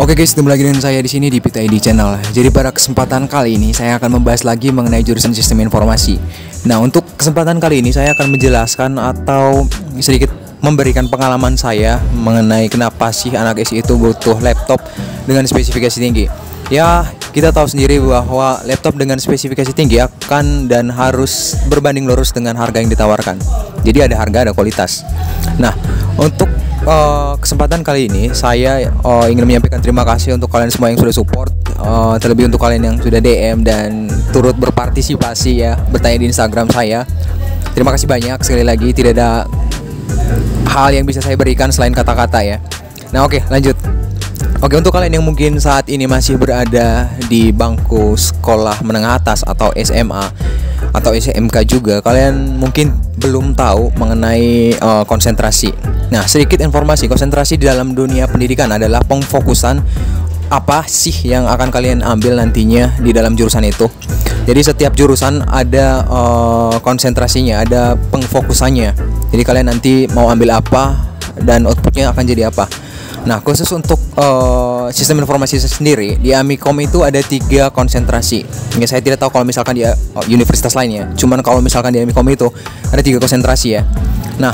Oke guys, ketemu lagi dengan saya di sini di Pita ID Channel. Jadi pada kesempatan kali ini saya akan membahas lagi mengenai jurusan Sistem Informasi. Nah, untuk kesempatan kali ini saya akan menjelaskan atau sedikit memberikan pengalaman saya mengenai kenapa sih anak SI itu butuh laptop dengan spesifikasi tinggi. Ya, kita tahu sendiri bahwa laptop dengan spesifikasi tinggi akan dan harus berbanding lurus dengan harga yang ditawarkan. Jadi ada harga, ada kualitas. Nah, untuk kesempatan kali ini saya ingin menyampaikan terima kasih untuk kalian semua yang sudah support, terlebih untuk kalian yang sudah DM dan turut berpartisipasi ya, bertanya di Instagram saya. Terima kasih banyak sekali lagi, tidak ada hal yang bisa saya berikan selain kata-kata ya. Nah, oke, lanjut. Oke, untuk kalian yang mungkin saat ini masih berada di bangku sekolah menengah atas atau SMA atau SMK juga, kalian mungkin belum tahu mengenai konsentrasi. Nah, sedikit informasi, konsentrasi di dalam dunia pendidikan adalah pengfokusan apa sih yang akan kalian ambil nantinya di dalam jurusan itu. Jadi setiap jurusan ada konsentrasinya, ada pengfokusannya. Jadi kalian nanti mau ambil apa dan outputnya akan jadi apa. Nah, khusus untuk sistem informasi sendiri di Amikom itu ada 3 konsentrasi. Ya, saya tidak tahu kalau misalkan di universitas lainnya. Cuman kalau misalkan di Amikom itu ada 3 konsentrasi ya. Nah,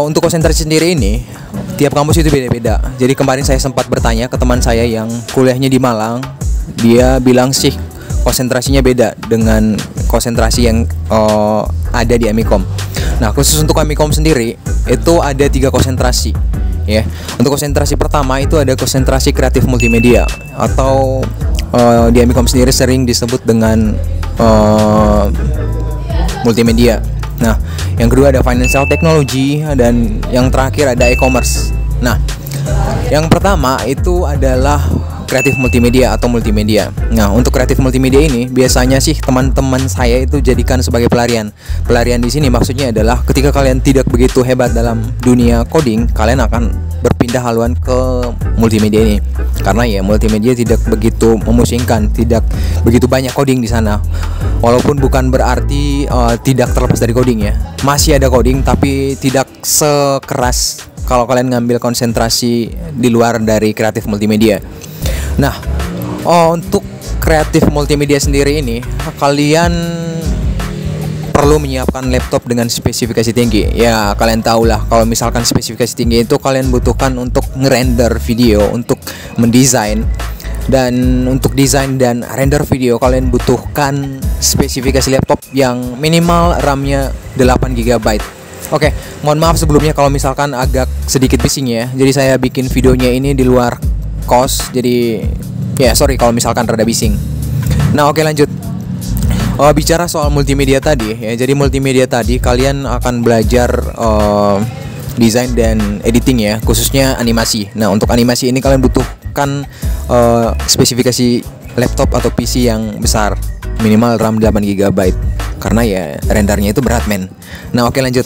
untuk konsentrasi sendiri ini tiap kampus itu beda-beda. Jadi kemarin saya sempat bertanya ke teman saya yang kuliahnya di Malang. Dia bilang sih konsentrasinya beda dengan konsentrasi yang ada di Amikom. Nah, khusus untuk Amikom sendiri itu ada 3 konsentrasi. Ya, untuk konsentrasi pertama itu ada konsentrasi kreatif multimedia atau di Amikom sendiri sering disebut dengan multimedia. Nah, yang kedua ada financial technology dan yang terakhir ada e-commerce. Nah, yang pertama itu adalah kreatif multimedia atau multimedia. Nah, untuk kreatif multimedia ini biasanya sih teman-teman saya itu jadikan sebagai pelarian. Pelarian di sini maksudnya adalah ketika kalian tidak begitu hebat dalam dunia coding, kalian akan berpindah haluan ke multimedia ini. Karena ya multimedia tidak begitu memusingkan, tidak begitu banyak coding di sana. Walaupun bukan berarti tidak terlepas dari coding ya. Masih ada coding tapi tidak sekeras kalau kalian ngambil konsentrasi di luar dari kreatif multimedia. Nah, untuk kreatif multimedia sendiri ini kalian perlu menyiapkan laptop dengan spesifikasi tinggi. Ya, kalian tahulah kalau misalkan spesifikasi tinggi itu kalian butuhkan untuk ngerender video, untuk mendesain. Dan untuk desain dan render video kalian butuhkan spesifikasi laptop yang minimal RAM-nya 8 GB. Oke, mohon maaf sebelumnya kalau misalkan agak sedikit bising ya. Jadi saya bikin videonya ini di luar kos, jadi ya sorry kalau misalkan rada bising. Nah, oke, lanjut. Bicara soal multimedia tadi ya, jadi multimedia tadi kalian akan belajar desain dan editing ya, khususnya animasi. Nah, untuk animasi ini kalian butuhkan spesifikasi laptop atau PC yang besar, minimal RAM 8 GB karena ya rendernya itu berat men. Nah, oke, lanjut.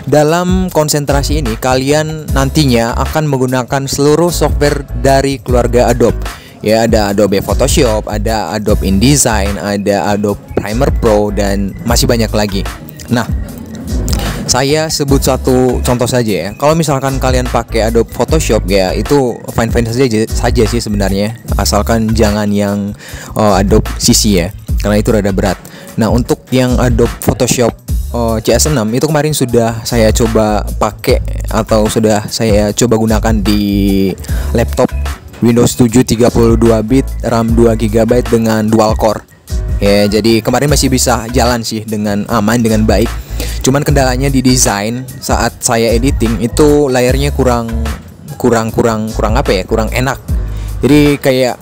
Dalam konsentrasi ini kalian nantinya akan menggunakan seluruh software dari keluarga Adobe. Ya, ada Adobe Photoshop, ada Adobe InDesign, ada Adobe Premiere Pro dan masih banyak lagi. Nah, saya sebut satu contoh saja ya. Kalau misalkan kalian pakai Adobe Photoshop ya, itu fine-fine saja sih sebenarnya, asalkan jangan yang Adobe CC ya, karena itu rada berat. Nah, untuk yang Adobe Photoshop CS6 itu kemarin sudah saya coba pakai atau sudah saya coba gunakan di laptop Windows 7 32 bit RAM 2 GB dengan dual core. Ya, jadi kemarin masih bisa jalan sih dengan aman, dengan baik. Cuman kendalanya di desain saat saya editing itu layarnya kurang apa ya? Kurang enak. Jadi kayak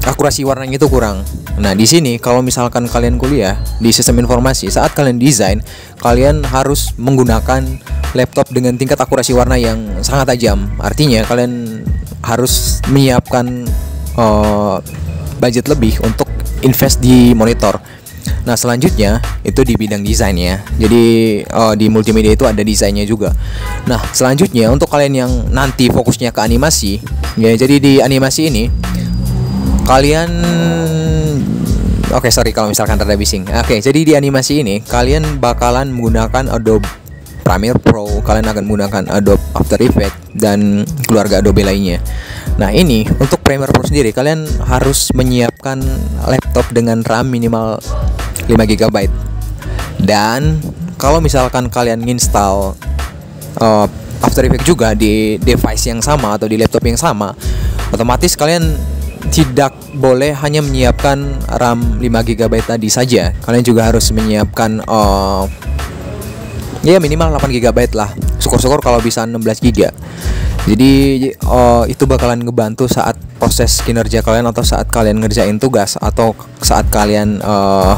akurasi warnanya itu kurang. Nah, di sini kalau misalkan kalian kuliah di sistem informasi, saat kalian desain, kalian harus menggunakan laptop dengan tingkat akurasi warna yang sangat tajam. Artinya kalian harus menyiapkan budget lebih untuk invest di monitor. Nah, selanjutnya itu di bidang desain ya. Jadi di multimedia itu ada desainnya juga. Nah, selanjutnya untuk kalian yang nanti fokusnya ke animasi, ya, jadi di animasi ini kalian sorry kalau misalkan rada bising. Oke, jadi di animasi ini kalian bakalan menggunakan Adobe Premiere Pro, kalian akan menggunakan Adobe After Effects dan keluarga Adobe lainnya. Nah, ini untuk Premiere Pro sendiri kalian harus menyiapkan laptop dengan RAM minimal 5 GB. Dan kalau misalkan kalian install After Effects juga di device yang sama atau di laptop yang sama, otomatis kalian tidak boleh hanya menyiapkan RAM 5 GB tadi saja. Kalian juga harus menyiapkan ya minimal 8 GB lah. Syukur-syukur kalau bisa 16 GB. Jadi itu bakalan ngebantu saat proses kinerja kalian atau saat kalian ngerjain tugas atau saat kalian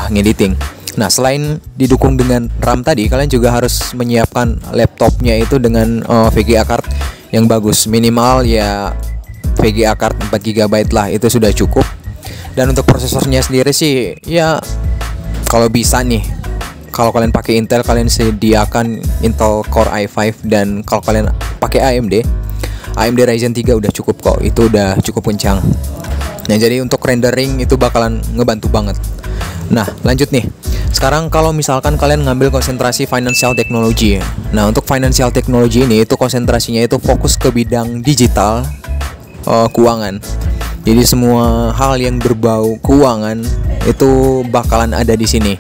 ngediting. Nah, selain didukung dengan RAM tadi, kalian juga harus menyiapkan laptopnya itu dengan VGA card yang bagus. Minimal ya VGA card 4 GB lah, itu sudah cukup. Dan untuk prosesornya sendiri sih ya kalau bisa nih, kalau kalian pakai Intel, kalian sediakan Intel Core i5, dan kalau kalian pakai AMD Ryzen 3 udah cukup kok, itu udah cukup kencang. Nah, jadi untuk rendering itu bakalan ngebantu banget. Nah, lanjut nih. Sekarang kalau misalkan kalian ngambil konsentrasi financial technology. Nah, untuk financial technology ini itu konsentrasinya itu fokus ke bidang digital, keuangan. Jadi semua hal yang berbau keuangan itu bakalan ada di sini.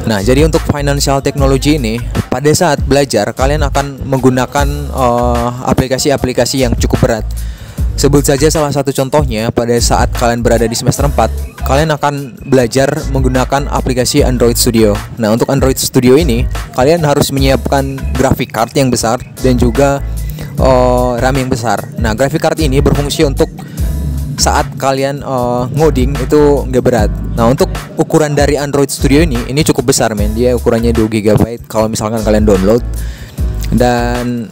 Nah, jadi untuk financial technology ini, pada saat belajar kalian akan menggunakan aplikasi-aplikasi yang cukup berat. Sebut saja salah satu contohnya, pada saat kalian berada di semester 4, kalian akan belajar menggunakan aplikasi Android Studio. Nah, untuk Android Studio ini, kalian harus menyiapkan graphic card yang besar dan juga RAM yang besar. Nah, graphic card ini berfungsi untuk saat kalian ngoding itu nggak berat. Nah, untuk ukuran dari Android Studio ini cukup besar, men. Dia ukurannya 2 GB kalau misalkan kalian download. Dan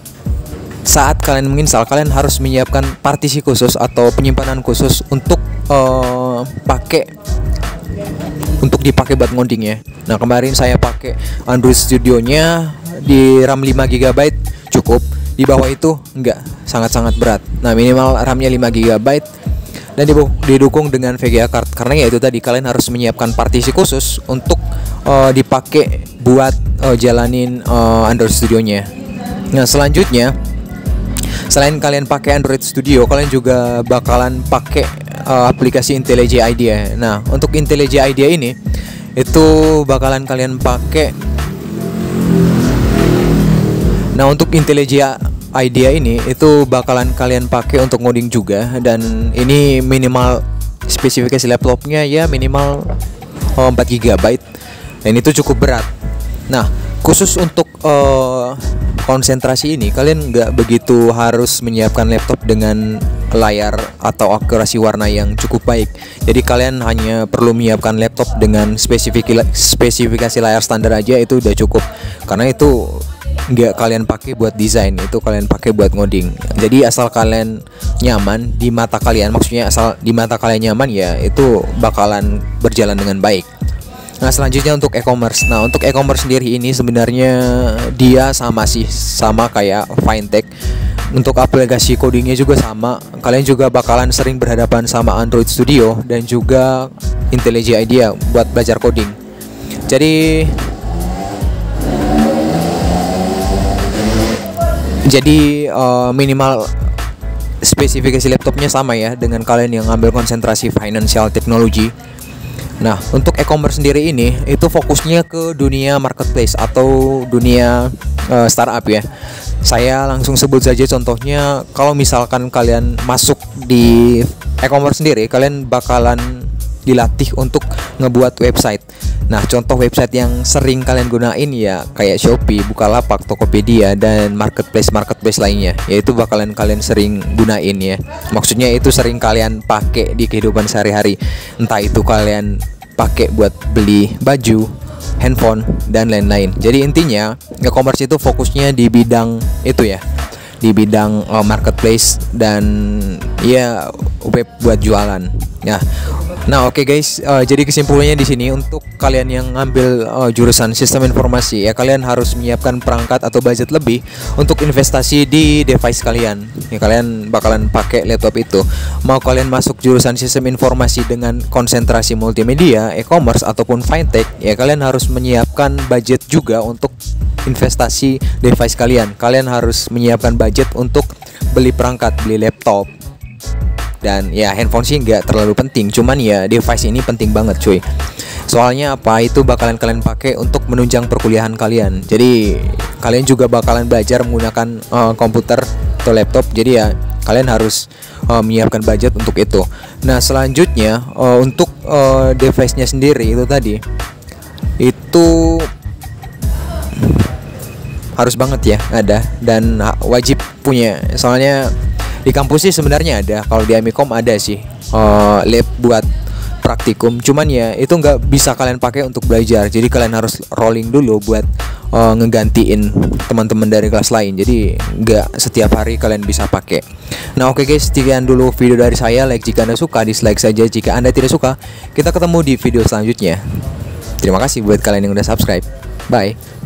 saat kalian menginstal, kalian harus menyiapkan partisi khusus atau penyimpanan khusus untuk dipakai buat ngoding ya. Nah, kemarin saya pakai Android Studio-nya di RAM 5 GB cukup. Di bawah itu enggak, sangat-sangat berat. Nah, minimal RAM-nya 5 GB dan didukung dengan VGA card. Karena ya itu tadi, kalian harus menyiapkan partisi khusus untuk dipakai buat jalanin Android Studio-nya. Nah, selanjutnya, selain kalian pakai Android Studio, kalian juga bakalan pakai aplikasi IntelliJ IDEA. Nah, untuk IntelliJ IDEA ini itu bakalan kalian pakai. Nah, untuk IntelliJ IDEA ini itu bakalan kalian pakai untuk ngoding juga, dan ini minimal spesifikasi laptopnya ya minimal 4 GB, dan itu cukup berat. Nah, khusus untuk konsentrasi ini, kalian nggak begitu harus menyiapkan laptop dengan layar atau akurasi warna yang cukup baik. Jadi kalian hanya perlu menyiapkan laptop dengan spesifikasi layar standar aja, itu udah cukup. Karena itu nggak kalian pakai buat desain, itu kalian pakai buat ngoding. Jadi asal kalian nyaman di mata kalian, maksudnya asal di mata kalian nyaman ya, itu bakalan berjalan dengan baik. Nah, selanjutnya untuk e-commerce. Nah, untuk e-commerce sendiri ini sebenarnya dia sama kayak Fintech. Untuk aplikasi codingnya juga sama. Kalian juga bakalan sering berhadapan sama Android Studio dan juga IntelliJ IDEA buat belajar coding. Jadi minimal spesifikasi laptopnya sama ya dengan kalian yang ngambil konsentrasi financial technology. Nah, untuk e-commerce sendiri ini itu fokusnya ke dunia marketplace atau dunia startup ya. Saya langsung sebut saja contohnya, kalau misalkan kalian masuk di e-commerce sendiri, kalian bakalan dilatih untuk ngebuat website. Nah, contoh website yang sering kalian gunain ya kayak Shopee, Bukalapak, Tokopedia, dan marketplace lainnya. Yaitu bakalan kalian sering gunain ya. Maksudnya itu sering kalian pakai di kehidupan sehari-hari. Entah itu kalian pakai buat beli baju, handphone, dan lain-lain. Jadi intinya e-commerce itu fokusnya di bidang itu ya, di bidang marketplace dan ya web buat jualan. Nah, oke guys, jadi kesimpulannya di sini untuk kalian yang ngambil jurusan sistem informasi ya, kalian harus menyiapkan perangkat atau budget lebih untuk investasi di device kalian. Ya, kalian bakalan pakai laptop itu. Mau kalian masuk jurusan sistem informasi dengan konsentrasi multimedia, e-commerce ataupun fintech, ya kalian harus menyiapkan budget juga untuk investasi device kalian. Kalian harus menyiapkan budget untuk beli perangkat, beli laptop. Dan ya handphone sih nggak terlalu penting, cuman ya device ini penting banget cuy. Soalnya apa, itu bakalan kalian pakai untuk menunjang perkuliahan kalian. Jadi kalian juga bakalan belajar menggunakan komputer atau laptop. Jadi ya kalian harus menyiapkan budget untuk itu. Nah selanjutnya untuk device-nya sendiri itu tadi, itu harus banget ya ada dan wajib punya. Soalnya di kampus sih sebenarnya ada, kalau di Amikom ada sih lab buat praktikum. Cuman ya itu nggak bisa kalian pakai untuk belajar. Jadi kalian harus rolling dulu buat ngegantiin teman-teman dari kelas lain. Jadi nggak setiap hari kalian bisa pakai. Nah oke guys, sekian dulu video dari saya. Like jika Anda suka, dislike saja jika Anda tidak suka. Kita ketemu di video selanjutnya. Terima kasih buat kalian yang udah subscribe. Bye.